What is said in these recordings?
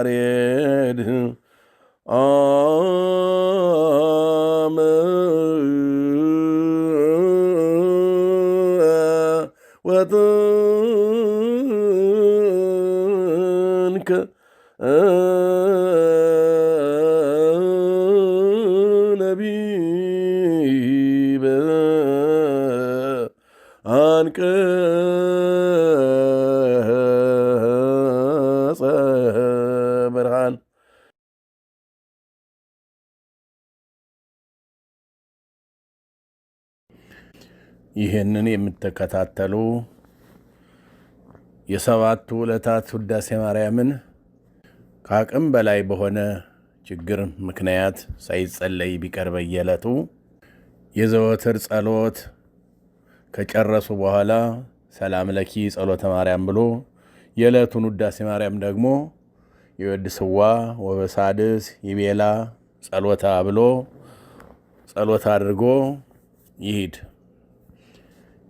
ያሬድ አመ ወጥንከ ነቢበ አንቀጸ ብርሃን። ይህንን የምትከታተሉ የሰባቱ ዕለታት ውዳሴ ማርያምን ከአቅም በላይ በሆነ ችግር ምክንያት ሳይጸለይ ቢቀር በየዕለቱ የዘወትር ጸሎት ከጨረሱ በኋላ ሰላም ለኪ ጸሎተ ማርያም ብሎ የዕለቱን ውዳሴ ማርያም ደግሞ የወድስዋ ወበሳድስ ይቤላ ጸሎታ ብሎ ጸሎት አድርጎ ይሂድ።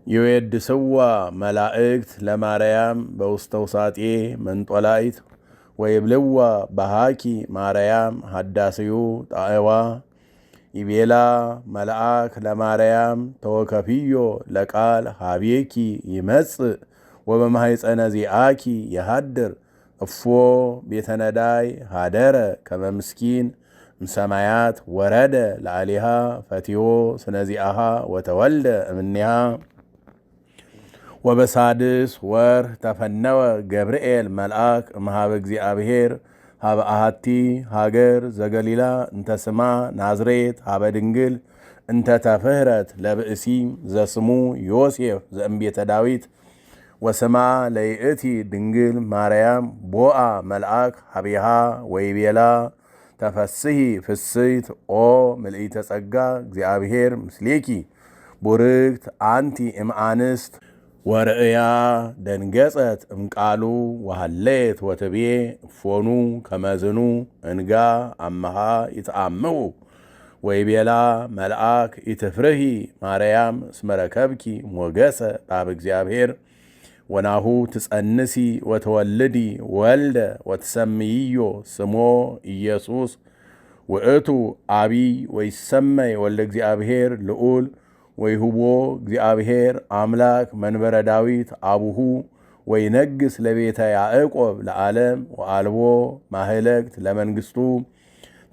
የወድስዋ መላእክት ለማርያም በውስተ ውሳጤ መንጦላይት ወይብልዋ ባሃኪ ማርያም ሀዳስዩ ጣዕዋ ይቤላ መልአክ ለማርያም ተወከፍዮ ለቃል ሀቤኪ ይመጽእ ወበማሕፀነ ዚአኪ የሃድር እፎ ቤተ ነዳይ ሃደረ ከመምስኪን እምሰማያት ወረደ ለአሊሃ ፈቲዮ ስነዚአሃ ወተወልደ እምኔሃ። ወበሳድስ ወር ተፈነወ ገብርኤል መልአክ እምሃበ እግዚአብሔር ሃበ አሃቲ ሃገር ዘገሊላ እንተስማ ናዝሬት ሃበ ድንግል እንተ ተፍህረት ለብእሲ ዘስሙ ዮሴፍ ዘእምቤተ ዳዊት ወስማ ለይእቲ ድንግል ማርያም ቦአ መልአክ ሃቤሃ ወይቤላ ተፈስሒ ፍስሕት ኦ ምልዕተ ጸጋ እግዚአብሔር ምስሌኪ ቡርክት አንቲ እምአንስት ወርእያ ደንገጸት እምቃሉ ወሃለየት ወትቤ እፎኑ ከመዝኑ እንጋ አመሃ ይትአምዑ ወይቤላ መልአክ ኢትፍርሂ ማርያም እስመ ረከብኪ ሞገሰ በኀበ እግዚአብሔር ወናሁ ትጸንሲ ወተወልዲ ወልደ ወትሰምይዮ ስሞ ኢየሱስ ውእቱ አቢይ ወይሰመይ ወልደ እግዚአብሔር ልዑል ወይሁቦ እግዚአብሔር አምላክ መንበረ ዳዊት አቡሁ ወይነግስ ለቤተ ያዕቆብ ለዓለም ወአልቦ ማህለክት ለመንግሥቱ።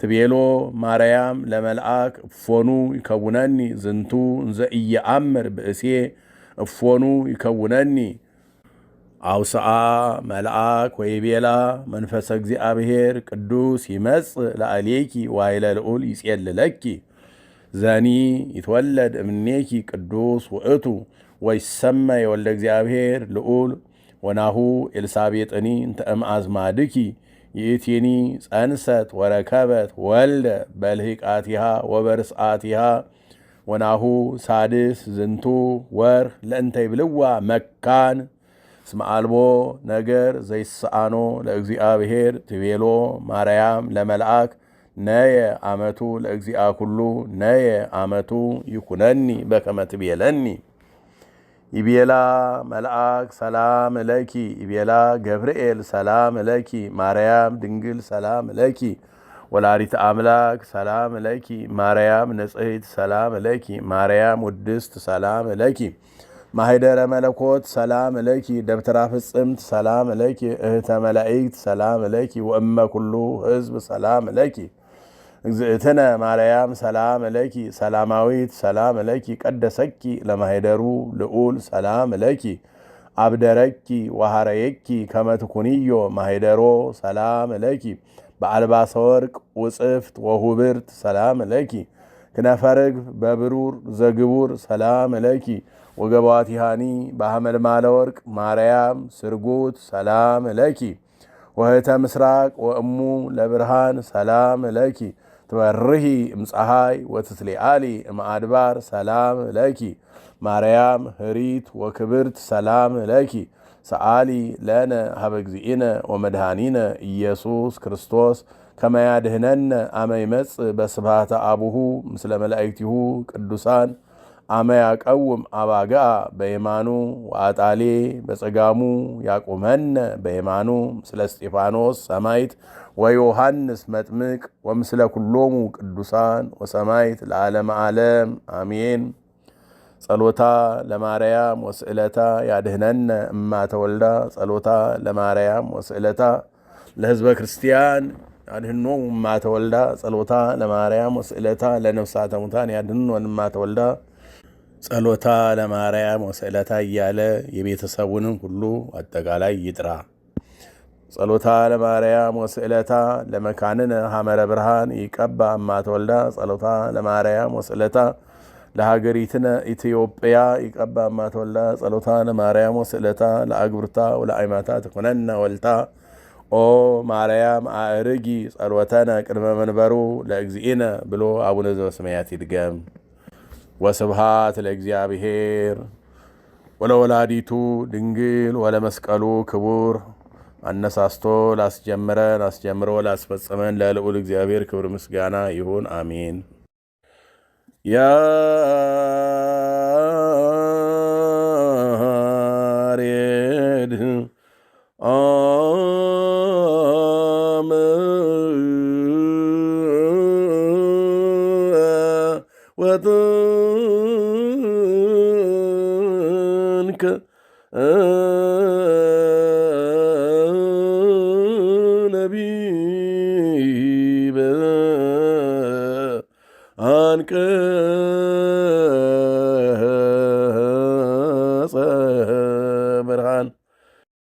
ትቤሎ ማርያም ለመልአክ እፎኑ ይከውነኒ ዝንቱ እንዘ ኢየአምር ብእሴ እፎኑ ይከውነኒ አውስአ መልአክ ወይቤላ መንፈሰ እግዚአብሔር ቅዱስ ይመጽእ ለአሌኪ ዋይለ ልዑል ይጼልለኪ ዘኒ ይትወለድ እምኔኪ ቅዱስ ውእቱ ወይሰመይ ወልደ እግዚአብሔር ልዑል ወናሁ ኤልሳቤጥኒ እንተ እምአዝማድኪ ይእቲኒ ጸንሰት ወረከበት ወልደ በልሂቃቲሃ ወበርስአቲሃ ወናሁ ሳድስ ዝንቱ ወርህ ለእንተ ይብልዋ መካን እስመ አልቦ ነገር ዘይስአኖ ለእግዚአብሔር። ትቤሎ ማርያም ለመልአክ ነየ አመቱ ለእግዚአ ኩሉ ነየ አመቱ ይኩነኒ በከመ ትቤለኒ። ይቤላ መልአክ ሰላም ለኪ ይቤላ ገብርኤል ሰላም ለኪ ማርያም ድንግል ሰላም ለኪ ወላዲተ አምላክ ሰላም ለኪ ማርያም ንጽሕት ሰላም ለኪ ማርያም ውድስት ሰላም ለኪ ማህደረ መለኮት ሰላም ለኪ ደብተራ ፍጽምት ሰላም ለኪ እህተ መላእክት ሰላም ለኪ ወእመ ኩሉ ሕዝብ ሰላም ለኪ እግዝእትነ ማርያም ሰላም ለኪ ሰላማዊት ሰላም ለኪ ቀደሰኪ ለማህደሩ ልዑል ሰላም ለኪ አብደረኪ ወሃረየኪ ከመትኩንዮ ማህደሮ ሰላም ለኪ በአልባሰ ወርቅ ውጽፍት ወሁብርት ሰላም ለኪ ክነፈርግብ በብሩር ዘግቡር ሰላም ለኪ ወገባቲሃኒ በሐመልማለ ወርቅ ማርያም ስርጉት ሰላም ለኪ ወህተ ምስራቅ ወእሙ ለብርሃን ሰላም ለኪ ትበርሂ እምፀሐይ ወትትሊአሊ እምአድባር ሰላም ለኪ ማርያም ህሪት ወክብርት ሰላም ለኪ ሰአሊ ለነ ሀበ እግዚእነ ወመድኃኒነ ኢየሱስ ክርስቶስ ከመ ያድኅነነ አመ ይመጽእ በስብሐተ አቡሁ ምስለ መላእክቲሁ ቅዱሳን አመ ያቀውም አባግዓ በየማኑ ወአጣሌ በጸጋሙ ያቁመነ በየማኑ ምስለ እስጢፋኖስ ሰማዕት ወዮሐንስ መጥምቅ ወምስለ ኩሎሙ ቅዱሳን ወሰማዕት ለዓለመ ዓለም አሜን። ጸሎታ ለማርያም ወስዕለታ ያድኅነነ እማተወልዳ ጸሎታ ለማርያም ወስዕለታ ለሕዝበ ክርስቲያን ያድኅኖሙ እማተወልዳ ጸሎታ ለማርያም ወስዕለታ ለነፍሳተ ሙታን ያድኅኖን እማተወልዳ ጸሎታ ለማርያም ወስዕለታ እያለ የቤተሰቡንም ሁሉ አጠቃላይ ይጥራ። ጸሎታ ለማርያም ወስዕለታ ለመካንነ ሐመረ ብርሃን ይቀባ እማተወልዳ ጸሎታ ለማርያም ወስዕለታ ለሀገሪትነ ኢትዮጵያ ይቀባ እማተወልዳ ጸሎታ ለማርያም ወስዕለታ ለአግብርታ ወለአይማታ ትኩነነ ወልታ ኦ ማርያም አእርጊ ጸሎተነ ቅድመ መንበሩ ለእግዚእነ ብሎ አቡነ ዘበሰማያት ይድገም። ወስብሃት ለእግዚአብሔር ወለወላዲቱ ድንግል ወለመስቀሉ ክቡር። አነሳስቶ ላስጀምረን አስጀምሮ ላስፈጸመን ለልዑል እግዚአብሔር ክብር ምስጋና ይሁን፣ አሜን። ያሬድ አመ ወጥንከ ነቢበ አንቀ